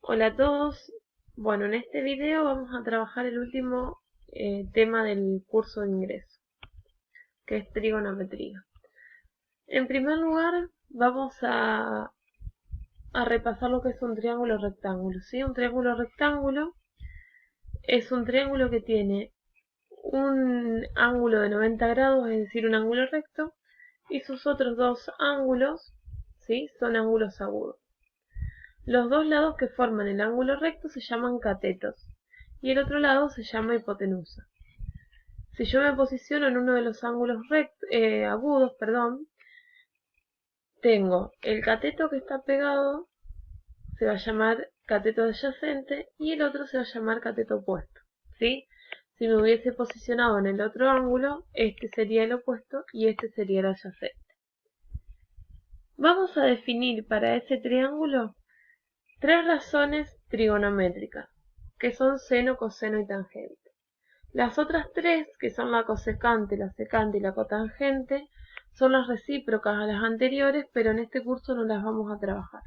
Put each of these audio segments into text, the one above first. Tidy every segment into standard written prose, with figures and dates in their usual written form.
Hola a todos. Bueno, en este video vamos a trabajar el último tema del curso de ingreso, que es trigonometría. En primer lugar, vamos a repasar lo que es un triángulo rectángulo, ¿sí? Un triángulo rectángulo es un triángulo que tiene un ángulo de 90 grados, es decir, un ángulo recto, y sus otros dos ángulos, ¿sí? Son ángulos agudos. Los dos lados que forman el ángulo recto se llaman catetos y el otro lado se llama hipotenusa. Si yo me posiciono en uno de los ángulos agudos, tengo el cateto que está pegado, se va a llamar cateto adyacente, y el otro se va a llamar cateto opuesto, ¿sí? Si me hubiese posicionado en el otro ángulo, este sería el opuesto y este sería el adyacente. Vamos a definir para ese triángulo tres razones trigonométricas, que son seno, coseno y tangente. Las otras tres, que son la cosecante, la secante y la cotangente, son las recíprocas a las anteriores, pero en este curso no las vamos a trabajar.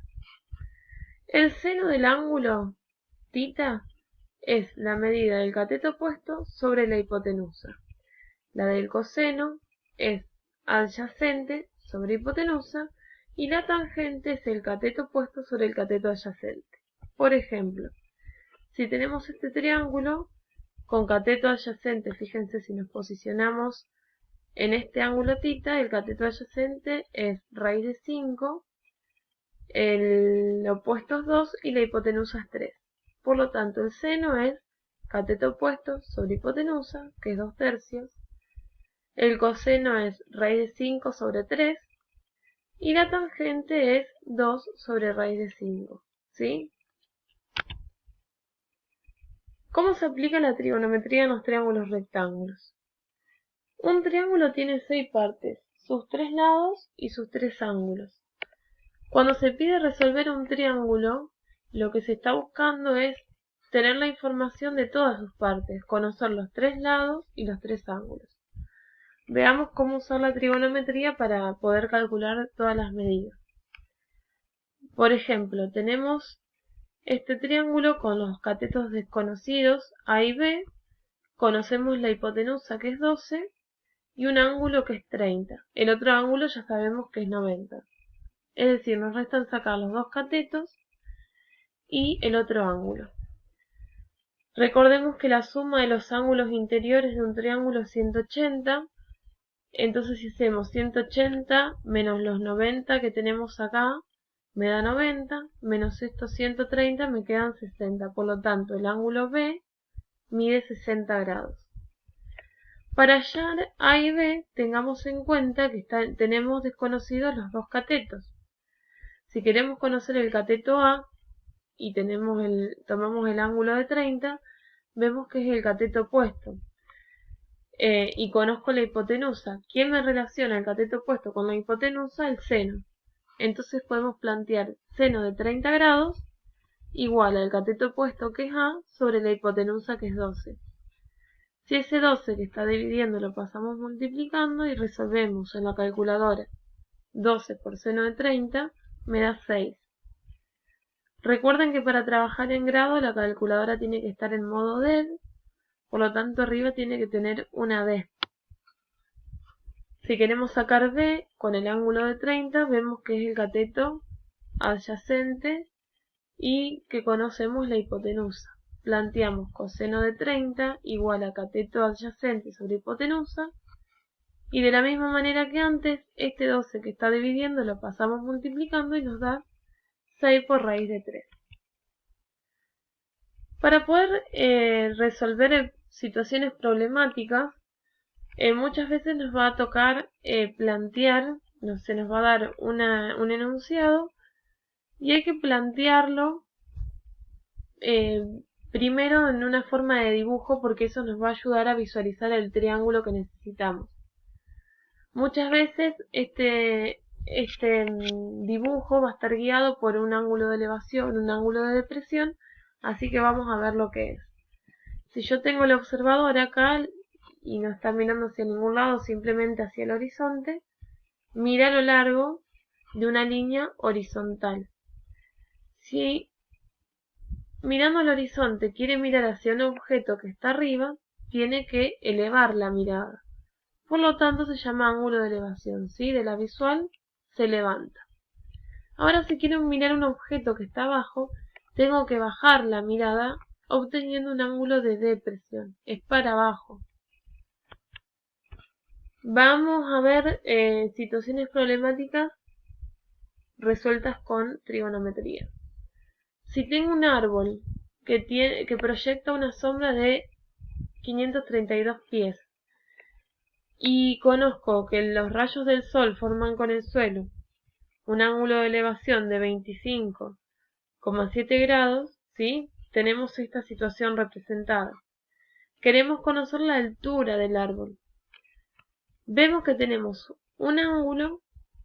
El seno del ángulo θ es la medida del cateto opuesto sobre la hipotenusa. La del coseno es adyacente sobre hipotenusa y la tangente es el cateto opuesto sobre el cateto adyacente. Por ejemplo, si tenemos este triángulo con cateto adyacente, fíjense si nos posicionamos en este ángulo θ, el cateto adyacente es raíz de 5, el opuesto es 2 y la hipotenusa es 3. Por lo tanto, el seno es cateto opuesto sobre hipotenusa, que es 2 tercios. El coseno es raíz de 5 sobre 3. Y la tangente es 2 sobre raíz de 5. ¿Sí? ¿Cómo se aplica la trigonometría en los triángulos rectángulos? Un triángulo tiene 6 partes, sus 3 lados y sus 3 ángulos. Cuando se pide resolver un triángulo, lo que se está buscando es tener la información de todas sus partes, conocer los 3 lados y los 3 ángulos. Veamos cómo usar la trigonometría para poder calcular todas las medidas. Por ejemplo, tenemos este triángulo con los catetos desconocidos A y B, conocemos la hipotenusa que es 12 y un ángulo que es 30. El otro ángulo ya sabemos que es 90. Es decir, nos restan sacar los dos catetos y el otro ángulo. Recordemos que la suma de los ángulos interiores de un triángulo es 180. Entonces si hacemos 180 menos los 90 que tenemos acá, me da 90, menos estos 130 me quedan 60. Por lo tanto, el ángulo B mide 60 grados. Para hallar A y B, tengamos en cuenta que tenemos desconocidos los dos catetos. Si queremos conocer el cateto A y tomamos el ángulo de 30, vemos que es el cateto opuesto. Y conozco la hipotenusa. ¿Quién me relaciona el cateto opuesto con la hipotenusa? El seno. Entonces podemos plantear seno de 30 grados igual al cateto opuesto que es A sobre la hipotenusa que es 12. Si ese 12 que está dividiendo lo pasamos multiplicando y resolvemos en la calculadora 12 por seno de 30 me da 6. Recuerden que para trabajar en grado la calculadora tiene que estar en modo del, por lo tanto arriba tiene que tener una D. Si queremos sacar D con el ángulo de 30, vemos que es el cateto adyacente y que conocemos la hipotenusa. Planteamos coseno de 30 igual a cateto adyacente sobre hipotenusa, y de la misma manera que antes, este 12 que está dividiendo lo pasamos multiplicando y nos da 6 por raíz de 3. Para poder resolver situaciones problemáticas, muchas veces nos va a tocar plantear, se nos va a dar un enunciado y hay que plantearlo primero en una forma de dibujo, porque eso nos va a ayudar a visualizar el triángulo que necesitamos. Muchas veces este dibujo va a estar guiado por un ángulo de elevación, un ángulo de depresión, así que vamos a ver lo que es. Si yo tengo el observador acá y no está mirando hacia ningún lado, simplemente hacia el horizonte, mira a lo largo de una línea horizontal. Si mirando al horizonte quiere mirar hacia un objeto que está arriba, tiene que elevar la mirada. Por lo tanto se llama ángulo de elevación, ¿sí? De la visual se levanta. Ahora si quiero mirar un objeto que está abajo, tengo que bajar la mirada obteniendo un ángulo de depresión, es para abajo. Vamos a ver situaciones problemáticas resueltas con trigonometría. Si tengo un árbol que proyecta una sombra de 532 pies y conozco que los rayos del sol forman con el suelo un ángulo de elevación de 25,7 grados, ¿sí? Tenemos esta situación representada. Queremos conocer la altura del árbol. Vemos que tenemos un ángulo,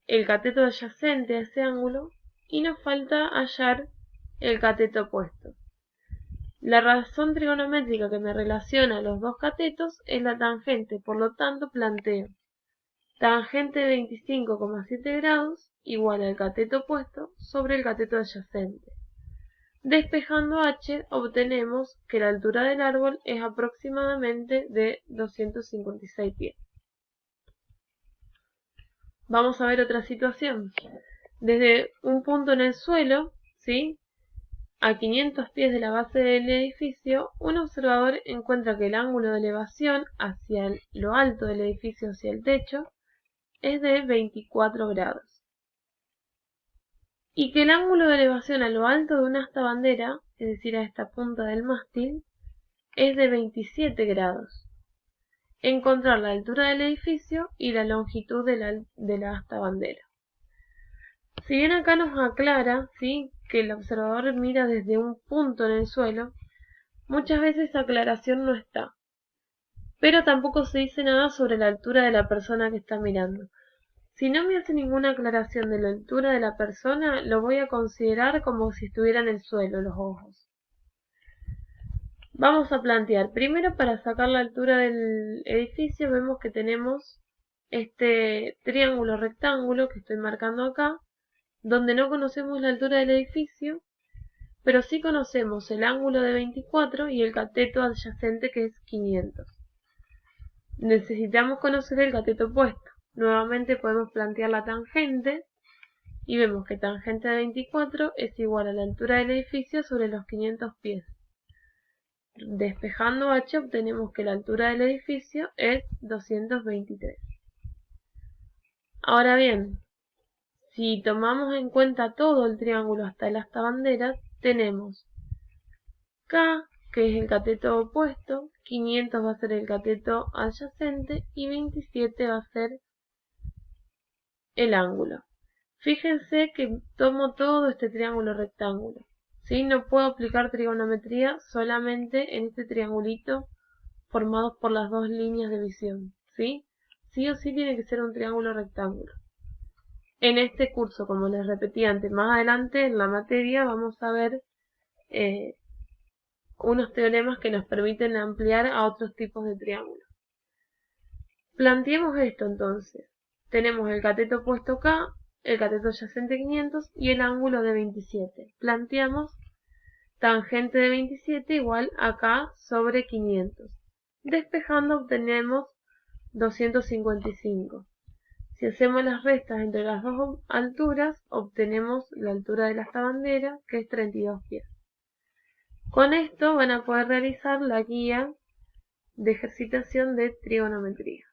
el cateto adyacente a ese ángulo, y nos falta hallar el cateto opuesto. La razón trigonométrica que me relaciona los dos catetos es la tangente, por lo tanto planteo tangente de 25,7 grados igual al cateto opuesto sobre el cateto adyacente. Despejando h obtenemos que la altura del árbol es aproximadamente de 256 pies. Vamos a ver otra situación. Desde un punto en el suelo, ¿sí?, a 500 pies de la base del edificio, un observador encuentra que el ángulo de elevación hacia lo alto del edificio, hacia el techo, es de 24 grados. Y que el ángulo de elevación a lo alto de una asta bandera, es decir, a esta punta del mástil, es de 27 grados. Encontrar la altura del edificio y la longitud de la asta bandera. Si bien acá nos aclara, ¿sí?, que el observador mira desde un punto en el suelo, muchas veces esa aclaración no está. Pero tampoco se dice nada sobre la altura de la persona que está mirando. Si no me hace ninguna aclaración de la altura de la persona, lo voy a considerar como si estuviera en el suelo los ojos. Vamos a plantear, primero para sacar la altura del edificio, vemos que tenemos este triángulo rectángulo que estoy marcando acá, donde no conocemos la altura del edificio, pero sí conocemos el ángulo de 24 y el cateto adyacente que es 500. Necesitamos conocer el cateto opuesto. Nuevamente podemos plantear la tangente y vemos que tangente de 24 es igual a la altura del edificio sobre los 500 pies. Despejando h obtenemos que la altura del edificio es 223. Ahora bien, si tomamos en cuenta todo el triángulo hasta el asta bandera, tenemos K, que es el cateto opuesto, 500 va a ser el cateto adyacente y 27 va a ser el ángulo. Fíjense que tomo todo este triángulo rectángulo, ¿sí? No puedo aplicar trigonometría solamente en este triangulito formados por las dos líneas de visión, ¿sí? Sí o sí tiene que ser un triángulo rectángulo. En este curso, como les repetí antes, más adelante en la materia vamos a ver unos teoremas que nos permiten ampliar a otros tipos de triángulos. Planteemos esto entonces. Tenemos el cateto opuesto K, el cateto adyacente 500 y el ángulo de 27. Planteamos tangente de 27 igual a K sobre 500. Despejando obtenemos 255. Si hacemos las restas entre las dos alturas, obtenemos la altura de la asta bandera, que es 32 pies. Con esto van a poder realizar la guía de ejercitación de trigonometría.